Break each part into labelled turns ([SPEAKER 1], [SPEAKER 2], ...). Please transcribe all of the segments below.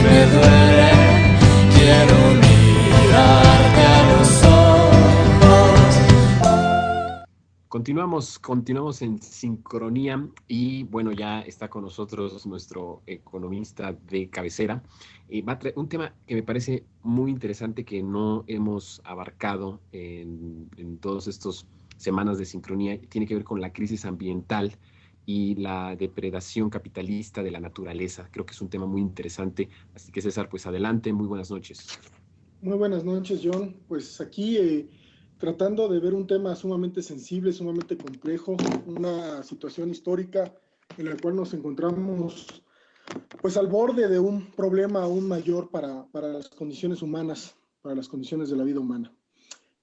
[SPEAKER 1] me duele, quiero mirarte a los ojos.
[SPEAKER 2] Continuamos en sincronía y bueno, ya está con nosotros nuestro economista de cabecera. Va a traer un tema que me parece muy interesante que no hemos abarcado en todos estos semanas de sincronía. Tiene que ver con la crisis ambiental y la depredación capitalista de la naturaleza. Creo que es un tema muy interesante. Así que César, pues adelante, muy buenas noches.
[SPEAKER 3] Muy buenas noches, John. Pues aquí tratando de ver un tema sumamente sensible, sumamente complejo, una situación histórica en la cual nos encontramos pues al borde de un problema aún mayor para las condiciones humanas, para las condiciones de la vida humana.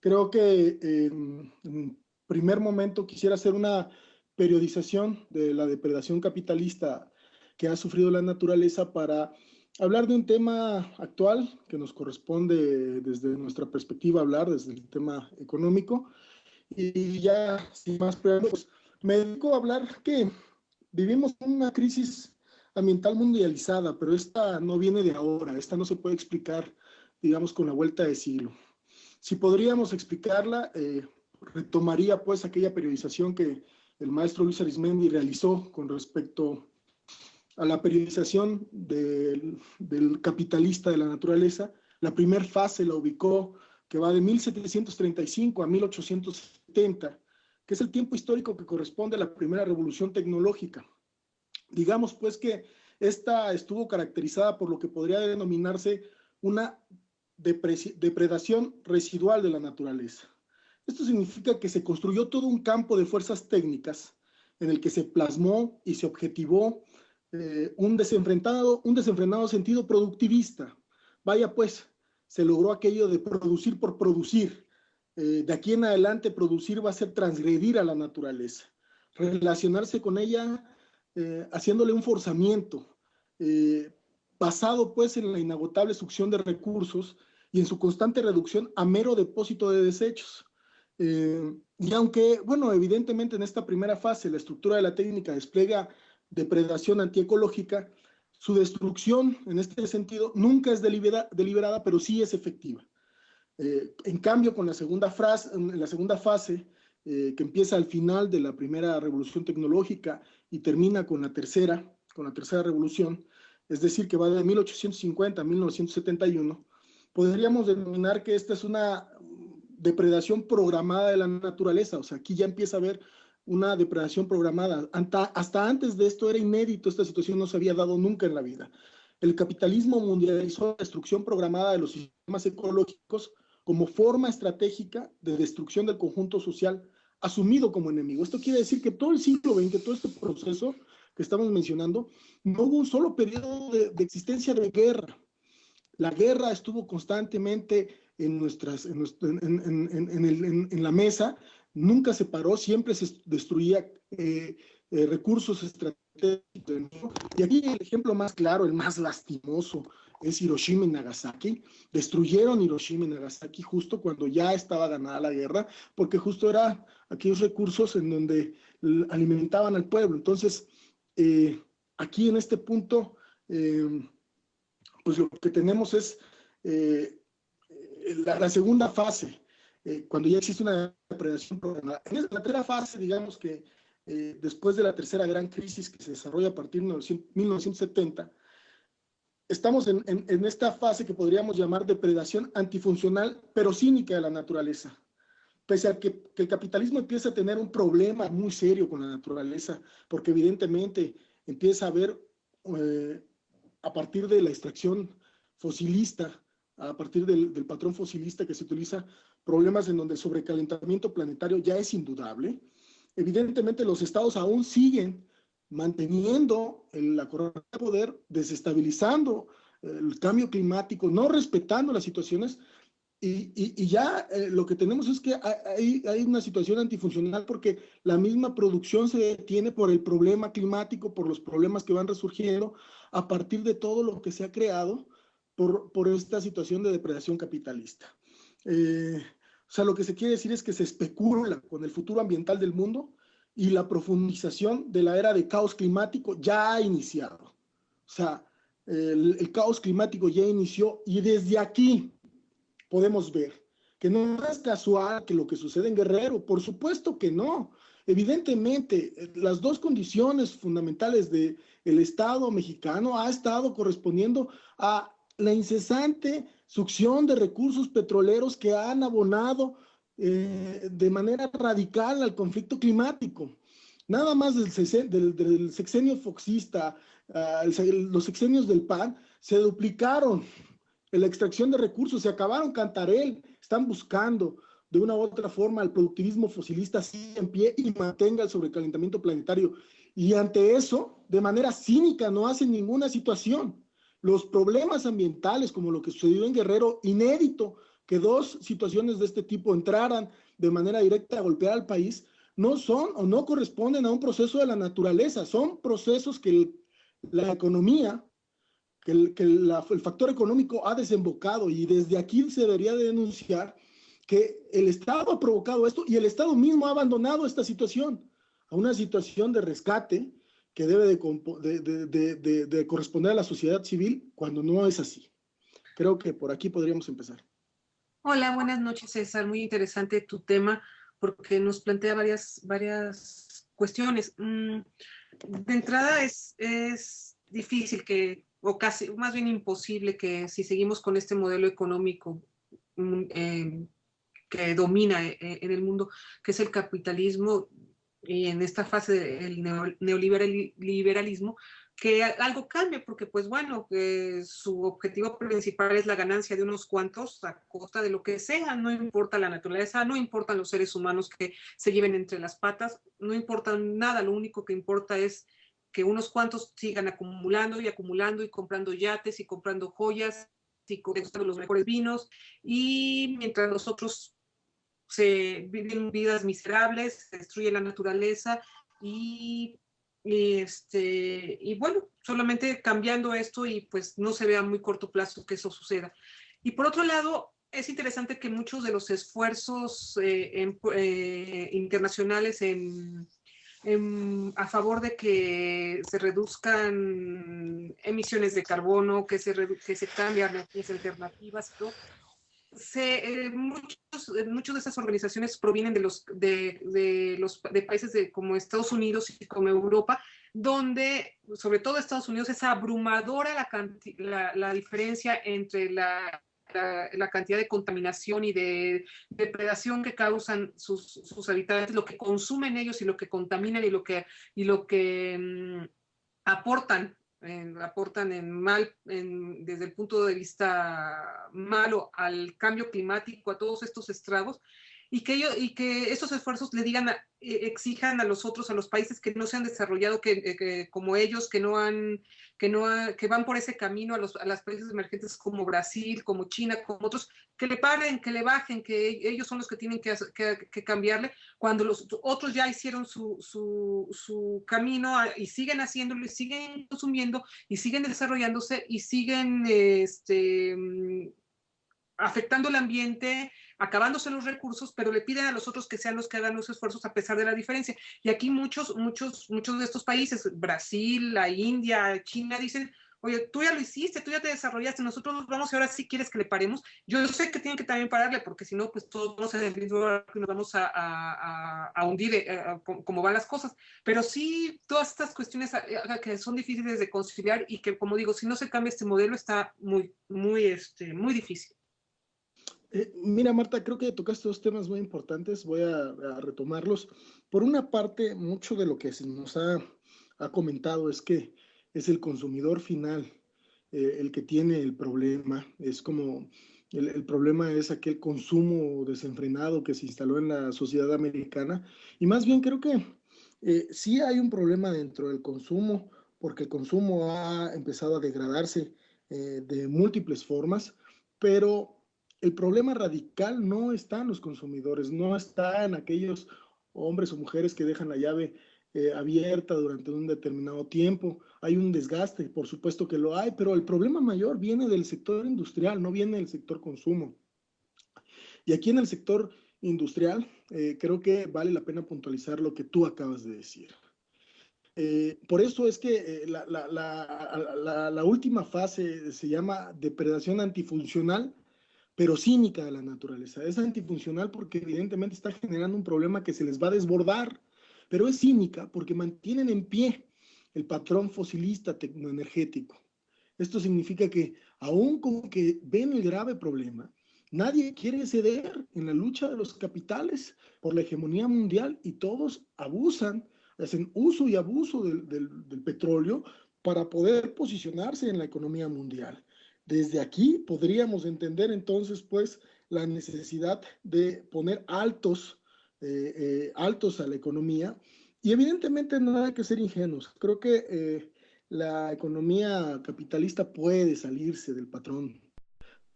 [SPEAKER 3] Creo que en primer momento quisiera hacer una periodización de la depredación capitalista que ha sufrido la naturaleza para hablar de un tema actual que nos corresponde desde nuestra perspectiva hablar, desde el tema económico. Y ya sin más preámbulos, me dedico a hablar que vivimos una crisis ambiental mundializada, pero esta no viene de ahora, esta no se puede explicar, digamos, con la vuelta de siglo. Si podríamos explicarla, retomaría pues aquella periodización que el maestro Luis Arizmendi realizó con respecto a la periodización del capitalista de la naturaleza. La primera fase la ubicó que va de 1735 a 1870, que es el tiempo histórico que corresponde a la primera revolución tecnológica. Digamos pues que esta estuvo caracterizada por lo que podría denominarse una depredación residual de la naturaleza. Esto significa que se construyó todo un campo de fuerzas técnicas en el que se plasmó y se objetivó un desenfrenado sentido productivista. Vaya pues, se logró aquello de producir por producir. De aquí en adelante producir va a ser transgredir a la naturaleza, relacionarse con ella haciéndole un forzamiento, basado pues en la inagotable succión de recursos y en su constante reducción a mero depósito de desechos. Y aunque, bueno, evidentemente en esta primera fase la estructura de la técnica despliega depredación antiecológica, su destrucción en este sentido nunca es deliberada, pero sí es efectiva. En cambio, con la segunda fase, que empieza al final de la primera revolución tecnológica y termina con la tercera revolución, es decir, que va de 1850 a 1971, podríamos denominar que esta es una depredación programada de la naturaleza. O sea, aquí ya empieza a haber una depredación programada. Hasta antes de esto era inédito, esta situación no se había dado nunca en la vida. El capitalismo mundializó la destrucción programada de los sistemas ecológicos como forma estratégica de destrucción del conjunto social asumido como enemigo. Esto quiere decir que todo el siglo XX, todo este proceso que estamos mencionando, no hubo un solo periodo de existencia de guerra. La guerra estuvo constantemente en la mesa, nunca se paró, siempre se destruía recursos estratégicos. Y aquí el ejemplo más claro, el más lastimoso, es Hiroshima y Nagasaki. Destruyeron Hiroshima y Nagasaki justo cuando ya estaba ganada la guerra, porque justo eran aquellos recursos en donde alimentaban al pueblo. Entonces, aquí en este punto, pues lo que tenemos es la segunda fase, cuando ya existe una depredación programada. En la tercera fase, digamos que después de la tercera gran crisis que se desarrolla a partir de 1970, estamos en esta fase que podríamos llamar depredación antifuncional, pero cínica de la naturaleza. Pese a que el capitalismo empieza a tener un problema muy serio con la naturaleza, porque evidentemente empieza a haber, a partir de la extracción fosilista, a partir del patrón fosilista que se utiliza, problemas en donde el sobrecalentamiento planetario ya es indudable. Evidentemente los estados aún siguen manteniendo la corona de poder, desestabilizando el cambio climático, no respetando las situaciones, y ya lo que tenemos es que hay una situación antifuncional porque la misma producción se detiene por el problema climático, por los problemas que van resurgiendo a partir de todo lo que se ha creado por esta situación de depredación capitalista. O sea, lo que se quiere decir es que se especula con el futuro ambiental del mundo y la profundización de la era de caos climático ya ha iniciado. O sea, el caos climático ya inició y desde aquí podemos ver que no es casual que lo que sucede en Guerrero, por supuesto que no. Evidentemente, las dos condiciones fundamentales del Estado mexicano ha estado correspondiendo a la incesante succión de recursos petroleros que han abonado de manera radical al conflicto climático. Nada más del sexenio foxista, los sexenios del PAN, se duplicaron en la extracción de recursos, se acabaron Cantarell, están buscando de una u otra forma el productivismo fosilista siga en pie y mantenga el sobrecalentamiento planetario. Y ante eso, de manera cínica, no hacen ninguna situación. Los problemas ambientales, como lo que sucedió en Guerrero, inédito, que dos situaciones de este tipo entraran de manera directa a golpear al país, no son o no corresponden a un proceso de la naturaleza, son procesos que la economía, el factor económico ha desembocado, y desde aquí se debería de denunciar que el Estado ha provocado esto y el Estado mismo ha abandonado esta situación a una situación de rescate que debe de corresponder a la sociedad civil cuando no es así. Creo que por aquí podríamos empezar.
[SPEAKER 4] Hola, buenas noches, César. Muy interesante tu tema porque nos plantea varias cuestiones. De entrada es difícil que, o casi, más bien imposible que si seguimos con este modelo económico que domina en el mundo, que es el capitalismo, y en esta fase del neoliberalismo, que algo cambie, porque pues bueno, su objetivo principal es la ganancia de unos cuantos a costa de lo que sea, no importa la naturaleza, no importan los seres humanos que se lleven entre las patas, no importa nada, lo único que importa es que unos cuantos sigan acumulando y acumulando y comprando yates y comprando joyas y degustando los mejores vinos, y mientras los otros se viven vidas miserables, se destruye la naturaleza y bueno, solamente cambiando esto y pues no se ve a muy corto plazo que eso suceda. Y por otro lado, es interesante que muchos de los esfuerzos internacionales a favor de que se reduzcan emisiones de carbono, que se cambien energías alternativas y todo, muchas de estas organizaciones provienen de países como Estados Unidos y como Europa, donde, sobre todo Estados Unidos, es abrumadora la diferencia entre la cantidad de contaminación y de depredación que causan sus habitantes, lo que consumen ellos y lo que contaminan y lo que aportan desde el punto de vista malo al cambio climático, a todos estos estragos, y que estos esfuerzos le exijan a los otros, a los países que no se han desarrollado como ellos, que van por ese camino, a los países emergentes como Brasil, como China, como otros, que le paren, que le bajen, que ellos son los que tienen que cambiarle, cuando los otros ya hicieron su camino y siguen haciéndolo y siguen consumiendo y siguen desarrollándose y siguen afectando el ambiente, acabándose los recursos, pero le piden a los otros que sean los que hagan los esfuerzos a pesar de la diferencia. Y aquí muchos de estos países, Brasil, la India, China, dicen, oye, tú ya lo hiciste, tú ya te desarrollaste, nosotros nos vamos y ahora sí quieres que le paremos. Yo sé que tienen que también pararle, porque si no, pues todos vamos a nos vamos a hundir como van las cosas. Pero sí, todas estas cuestiones que son difíciles de conciliar y que, como digo, si no se cambia este modelo, está muy difícil.
[SPEAKER 3] Mira, Marta, creo que tocaste dos temas muy importantes, voy a retomarlos. Por una parte, mucho de lo que se nos ha comentado es que es el consumidor final el que tiene el problema. Es como el problema es aquel consumo desenfrenado que se instaló en la sociedad americana. Y más bien creo que sí hay un problema dentro del consumo, porque el consumo ha empezado a degradarse de múltiples formas, pero el problema radical no está en los consumidores, no está en aquellos hombres o mujeres que dejan la llave abierta durante un determinado tiempo. Hay un desgaste, por supuesto que lo hay, pero el problema mayor viene del sector industrial, no viene del sector consumo. Y aquí en el sector industrial, creo que vale la pena puntualizar lo que tú acabas de decir. Por eso es que la última fase se llama depredación antifuncional, pero cínica de la naturaleza. Es antifuncional porque evidentemente está generando un problema que se les va a desbordar, pero es cínica porque mantienen en pie el patrón fosilista tecnoenergético. Esto significa que aún con que ven el grave problema, nadie quiere ceder en la lucha de los capitales por la hegemonía mundial y todos abusan, hacen uso y abuso del petróleo para poder posicionarse en la economía mundial. Desde aquí podríamos entender entonces pues la necesidad de poner altos a la economía y evidentemente no hay que ser ingenuos. Creo que la economía capitalista puede salirse del patrón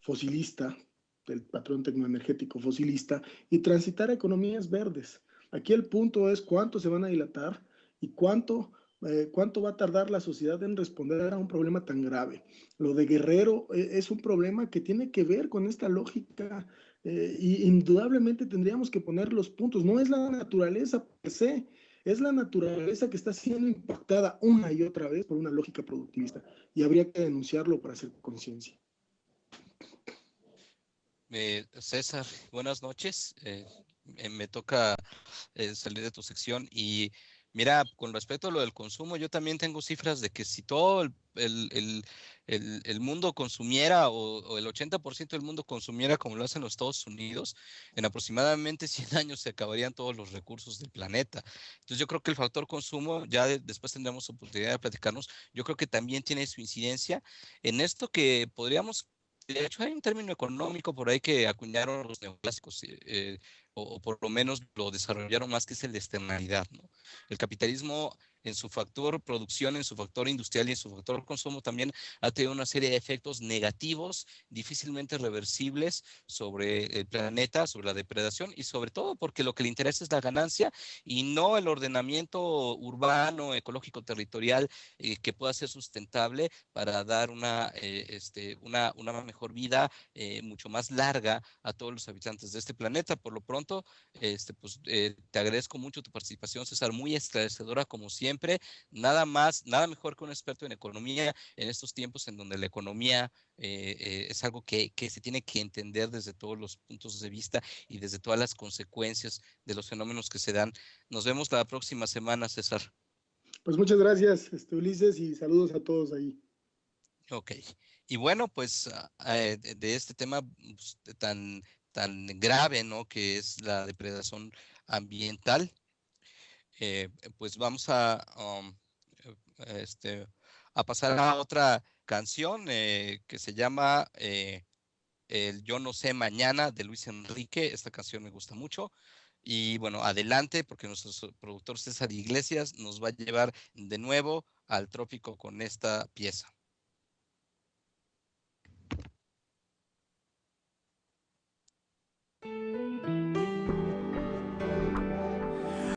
[SPEAKER 3] fosilista, del patrón tecnoenergético fosilista y transitar a economías verdes. Aquí el punto es cuánto se van a dilatar y cuánto va a tardar la sociedad en responder a un problema tan grave. Lo de Guerrero es un problema que tiene que ver con esta lógica y indudablemente tendríamos que poner los puntos. No es la naturaleza per se, es la naturaleza que está siendo impactada una y otra vez por una lógica productivista y habría que denunciarlo para hacer conciencia.
[SPEAKER 5] César, buenas noches. Me toca salir de tu sección y mira, con respecto a lo del consumo, yo también tengo cifras de que si todo el mundo consumiera o el 80% del mundo consumiera como lo hacen los Estados Unidos, en aproximadamente 100 años se acabarían todos los recursos del planeta. Entonces yo creo que el factor consumo, ya después tendremos oportunidad de platicarnos, yo creo que también tiene su incidencia en esto que podríamos. De hecho, hay un término económico por ahí que acuñaron los neoclásicos, o por lo menos lo desarrollaron más, que es el de externalidad, ¿no? El capitalismo en su factor producción, en su factor industrial y en su factor consumo también ha tenido una serie de efectos negativos, difícilmente reversibles sobre el planeta, sobre la depredación y sobre todo porque lo que le interesa es la ganancia y no el ordenamiento urbano, ecológico, territorial que pueda ser sustentable para dar una mejor vida mucho más larga a todos los habitantes de este planeta. Por lo pronto, te agradezco mucho tu participación, César, muy esclarecedora como siempre. Nada mejor que un experto en economía en estos tiempos en donde la economía es algo que se tiene que entender desde todos los puntos de vista y desde todas las consecuencias de los fenómenos que se dan. Nos vemos la próxima semana, César.
[SPEAKER 3] Pues muchas gracias, Ulises, y saludos a todos ahí.
[SPEAKER 5] Ok. Y bueno, pues de este tema pues, tan grave, ¿no? Que es la depredación ambiental, pues vamos a pasar a otra canción que se llama el Yo no sé mañana de Luis Enrique. Esta canción me gusta mucho. Y bueno, adelante, porque nuestro productor César Iglesias nos va a llevar de nuevo al trópico con esta pieza.